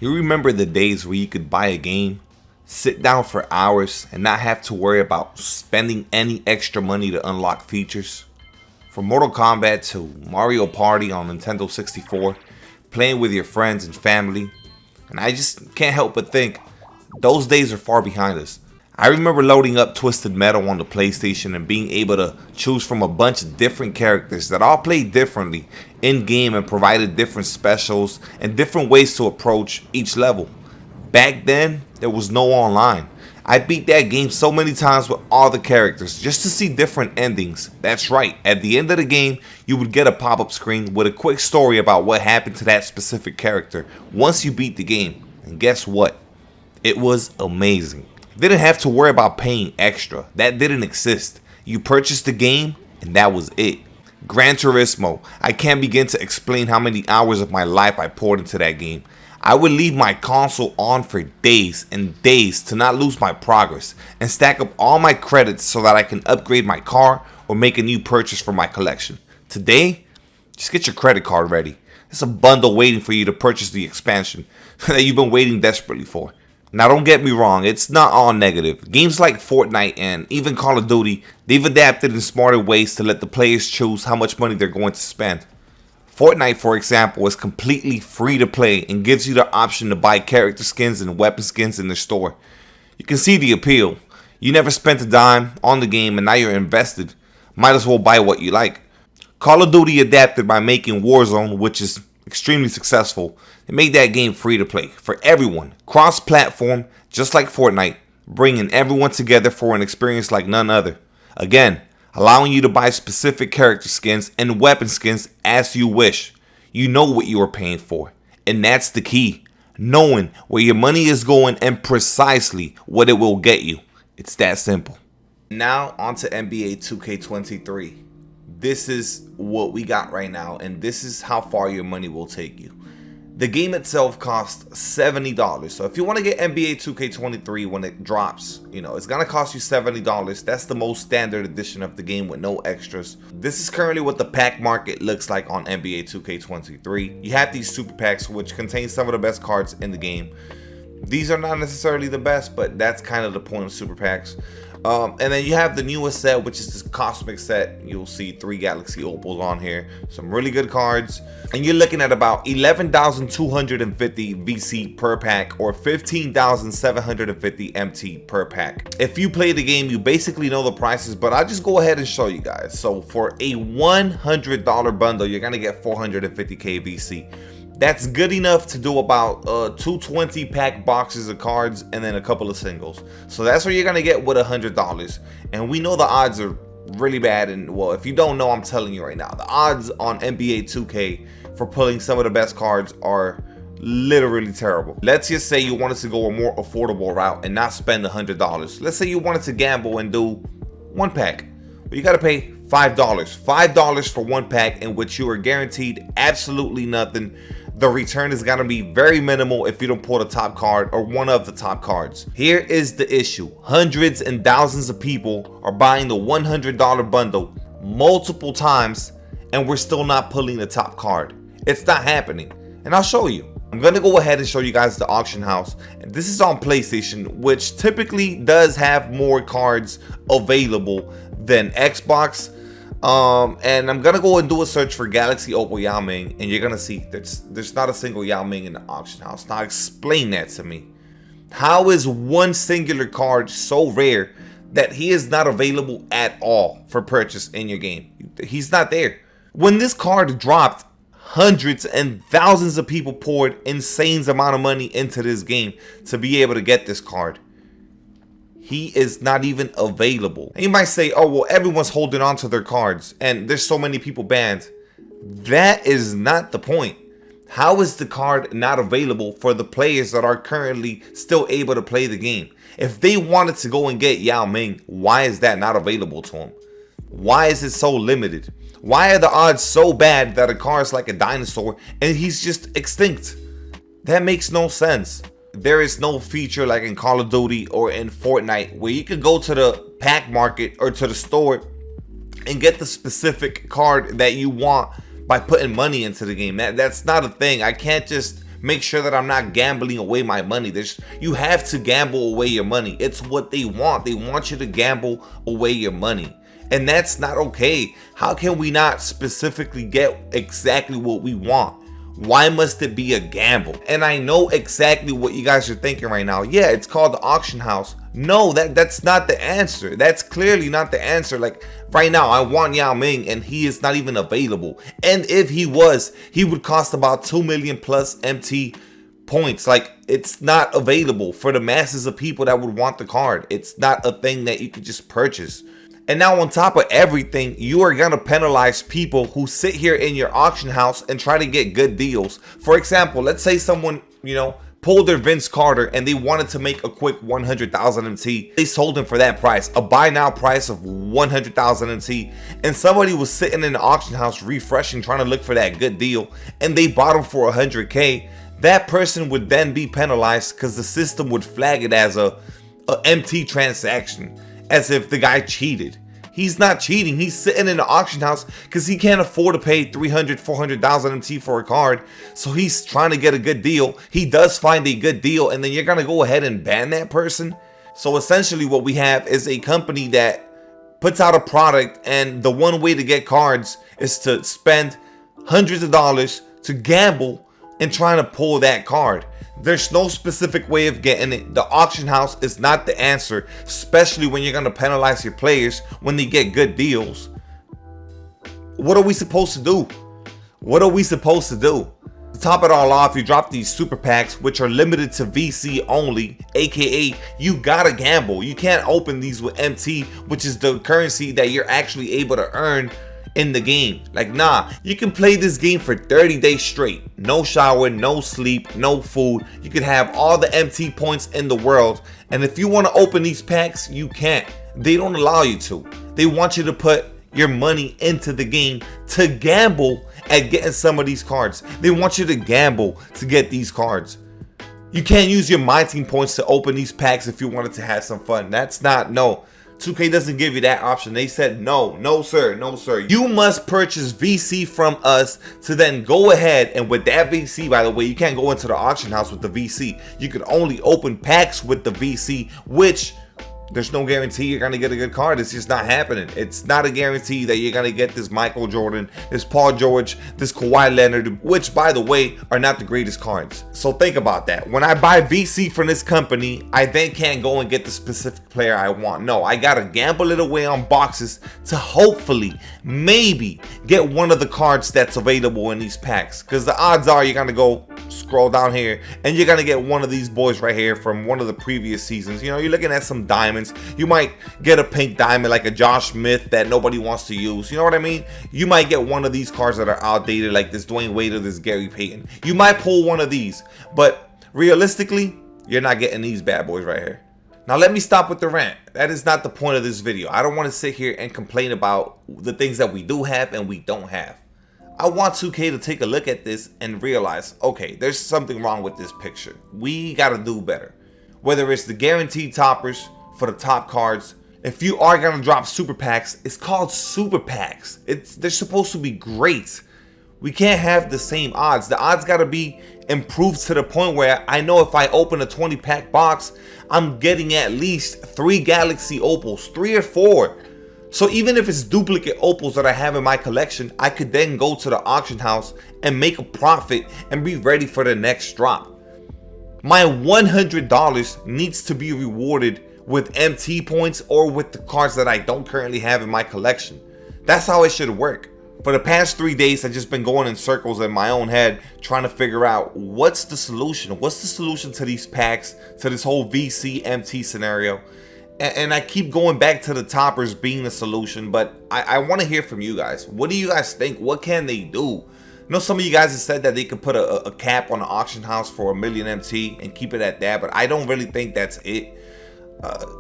You remember the days where you could buy a game, sit down for hours, and not have to worry about spending any extra money to unlock features? From Mortal Kombat to Mario Party on Nintendo 64, playing with your friends and family, and I just can't help but think those days are far behind us. I remember loading up Twisted Metal on the PlayStation and being able to choose from a bunch of different characters that all played differently in game and provided different specials and different ways to approach each level. Back then, there was no online. I beat that game so many times with all the characters just to see different endings. That's right, at the end of the game, you would get a pop-up screen with a quick story about what happened to that specific character once you beat the game. And guess what? It was amazing. Didn't have to worry about paying extra. That didn't exist. You purchased the game and that was it. Gran Turismo. I can't begin to explain how many hours of my life I poured into that game. I would leave my console on for days and days to not lose my progress and stack up all my credits so that I can upgrade my car or make a new purchase for my collection. Today, just get your credit card ready. There's a bundle waiting for you to purchase the expansion that you've been waiting desperately for. Now don't get me wrong, it's not all negative. Games like Fortnite and even Call of Duty, they've adapted in smarter ways to let the players choose how much money they're going to spend. Fortnite, for example, is completely free to play and gives you the option to buy character skins and weapon skins in the store. You can see the appeal. You never spent a dime on the game and now you're invested. Might as well buy what you like. Call of Duty adapted by making Warzone, which is extremely successful. They made that game free to play for everyone, cross-platform, just like Fortnite, bringing everyone together for an experience like none other. Again, allowing you to buy specific character skins and weapon skins as you wish. You know what you are paying for, and that's the key. Knowing where your money is going and precisely what it will get you. It's that simple. Now on to NBA 2K23. This is what we got right now, and this is how far your money will take you. The game itself costs $70. So if you want to get NBA 2K23 when it drops, it's going to cost you $70. That's the most standard edition of the game with no extras. This is currently what the pack market looks like on NBA 2K23. You have these super packs, which contain some of the best cards in the game. These are not necessarily the best, but that's kind of the point of super packs. And then you have the newest set, which is this cosmic set. You'll see 3 Galaxy Opals on here, some really good cards, and you're looking at about 11,250 VC per pack or 15,750 MT per pack. If you play the game, you basically know the prices, but I'll just go ahead and show you guys. So for a $100 bundle, you're gonna get 450k VC. That's good enough to do about 220 pack boxes of cards and then a couple of singles. So that's what you're gonna get with $100. And we know the odds are really bad. And well, if you don't know, I'm telling you right now, the odds on NBA 2K for pulling some of the best cards are literally terrible. Let's just say you wanted to go a more affordable route and not spend $100. Let's say you wanted to gamble and do 1 pack. Well, you gotta pay $5. $5 for 1 pack in which you are guaranteed absolutely nothing. The return is going to be very minimal if you don't pull the top card or one of the top cards. Here is the issue. Hundreds and thousands of people are buying the $100 bundle multiple times and we're still not pulling the top card. It's not happening. And I'll show you. I'm going to go ahead and show you guys the auction house. And this is on PlayStation, which typically does have more cards available than Xbox. And I'm gonna go and do a search for Galaxy Opal Yao Ming, and you're gonna see there's not a single Yao Ming in the auction house. Now explain that to me. How is one singular card so rare that he is not available at all for purchase in your game? He's not there. When this card dropped, hundreds and thousands of people poured insane amount of money into this game to be able to get this card. He is not even available. And you might say, oh, well, everyone's holding on to their cards and there's so many people banned. That is not the point. How is the card not available for the players that are currently still able to play the game? If they wanted to go and get Yao Ming, why is that not available to them? Why is it so limited? Why are the odds so bad that a car is like a dinosaur and he's just extinct? That makes no sense. There is no feature like in Call of Duty or in Fortnite where you can go to the pack market or to the store and get the specific card that you want by putting money into the game. That's not a thing. I can't just make sure that I'm not gambling away my money. You have to gamble away your money. It's what they want. They want you to gamble away your money. And that's not okay. How can we not specifically get exactly what we want? Why must it be a gamble? And I know exactly what you guys are thinking right now. Yeah, it's called the auction house. No, that's not the answer. That's clearly not the answer. Like right now, I want Yao Ming and he is not even available. And if he was, he would cost about 2 million plus MT points. Like it's not available for the masses of people that would want the card. It's not a thing that you could just purchase. And now on top of everything, you are going to penalize people who sit here in your auction house and try to get good deals. For example, let's say someone, pulled their Vince Carter and they wanted to make a quick 100,000 MT. They sold him for that price, a buy now price of 100,000 MT. And somebody was sitting in the auction house refreshing, trying to look for that good deal, and they bought him for 100K. That person would then be penalized because the system would flag it as a MT transaction, as if the guy cheated. He's not cheating. He's sitting in the auction house because he can't afford to pay 300, 400,000 MT for a card. So he's trying to get a good deal. He does find a good deal, and then you're going to go ahead and ban that person. So essentially what we have is a company that puts out a product, and the one way to get cards is to spend hundreds of dollars to gamble and trying to pull that card. There's no specific way of getting it. The auction house is not the answer, especially when you're going to penalize your players when they get good deals. What are we supposed to do? What are we supposed to do? To top it all off, you drop these super packs, which are limited to VC only, aka you gotta gamble. You can't open these with MT, which is the currency that you're actually able to earn in the game. Like, nah, you can play this game for 30 days straight. No shower, no sleep, no food. You can have all the MT points in the world. And if you want to open these packs, you can't. They don't allow you to. They want you to put your money into the game to gamble at getting some of these cards. They want you to gamble to get these cards. You can't use your My Team points to open these packs if you wanted to have some fun. That's not, no. 2K doesn't give you that option. They said no sir, no sir. You must purchase VC from us to then go ahead, and with that VC, by the way, you can't go into the auction house with the VC. You can only open packs with the VC, which there's no guarantee you're gonna get a good card. It's just not happening. It's not a guarantee that you're gonna get this Michael Jordan, this Paul George, this Kawhi Leonard, which, by the way, are not the greatest cards. So think about that. When I buy VC from this company, I then can't go and get the specific player I want. No, I gotta gamble it away on boxes to hopefully, maybe, get one of the cards that's available in these packs. Because the odds are you're gonna go scroll down here and you're gonna get one of these boys right here from one of the previous seasons. You're looking at some diamonds. You might get a pink diamond like a Josh Smith that nobody wants to use. You know what I mean? You might get one of these cards that are outdated, like this Dwayne Wade or this Gary Payton. You might pull one of these, but realistically, you're not getting these bad boys right here. Now let me stop with the rant. That is not the point of this video. I don't want to sit here and complain about the things that we do have and we don't have. I want 2K to take a look at this and realize, okay, there's something wrong with this picture. We got to do better. Whether it's the guaranteed toppers for the top cards, if you are going to drop super packs, it's called super packs. They're supposed to be great. We can't have the same odds. The odds got to be improved to the point where I know if I open a 20 pack box, I'm getting at least 3 Galaxy Opals, 3 or 4. So even if it's duplicate Opals that I have in my collection, I could then go to the auction house and make a profit and be ready for the next drop. My $100 needs to be rewarded with MT points or with the cards that I don't currently have in my collection. That's how it should work. For the past 3 days, I've just been going in circles in my own head trying to figure out what's the solution. What's the solution to these packs, to this whole VC MT scenario? And I keep going back to the toppers being the solution, but I want to hear from you guys. What do you guys think? What can they do? I know some of you guys have said that they could put a cap on the auction house for 1 million MT and keep it at that, but I don't really think that's it.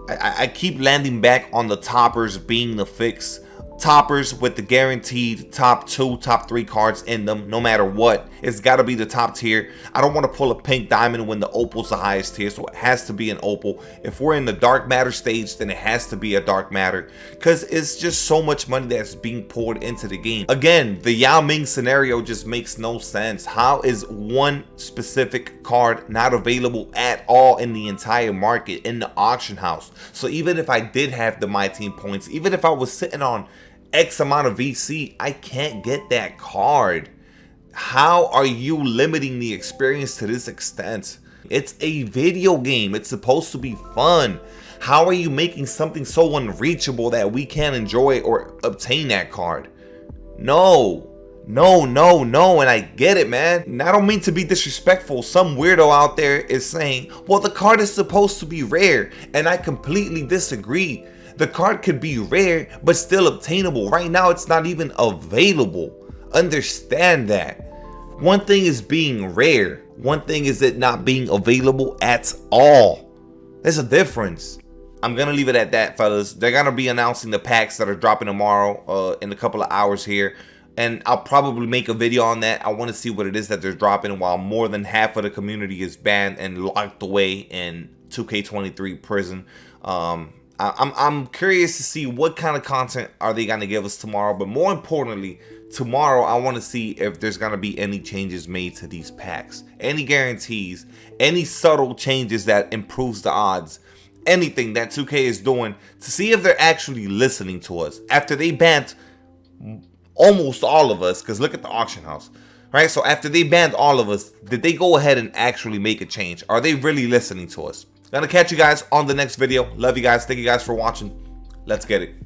I keep landing back on the toppers being the fix. toppers with the guaranteed top 2, top 3 cards in them, no matter what. It's got to be the top tier. I don't want to pull a pink diamond when the opal's the highest tier, so it has to be an opal. If we're in the dark matter stage, then it has to be a dark matter, because it's just so much money that's being poured into the game. Again, the Yao Ming scenario just makes no sense. How is one specific card not available at all in the entire market, in the auction house? So even if I did have the My Team points, even if I was sitting on X amount of VC, I can't get that card. How are you limiting the experience to this extent? It's a video game. It's supposed to be fun. How are you making something so unreachable that we can't enjoy or obtain that card? No. No, no, no, and I get it, man. And I don't mean to be disrespectful. Some weirdo out there is saying, well, the card is supposed to be rare, and I completely disagree. The card could be rare, but still obtainable. Right now, it's not even available. Understand that. One thing is being rare. One thing is it not being available at all. There's a difference. I'm going to leave it at that, fellas. They're going to be announcing the packs that are dropping tomorrow in a couple of hours here. And I'll probably make a video on that. I want to see what it is that they're dropping while more than half of the community is banned and locked away in 2K23 prison. I'm curious to see what kind of content are they going to give us tomorrow. But more importantly, tomorrow I want to see if there's going to be any changes made to these packs. Any guarantees, any subtle changes that improves the odds. Anything that 2K is doing to see if they're actually listening to us. After they banned almost all of us, because look at the auction house. Right, so after they banned all of us, did they go ahead and actually make a change? Are they really listening to us? Gonna catch you guys on the next video. Love you guys. Thank you guys for watching. Let's get it.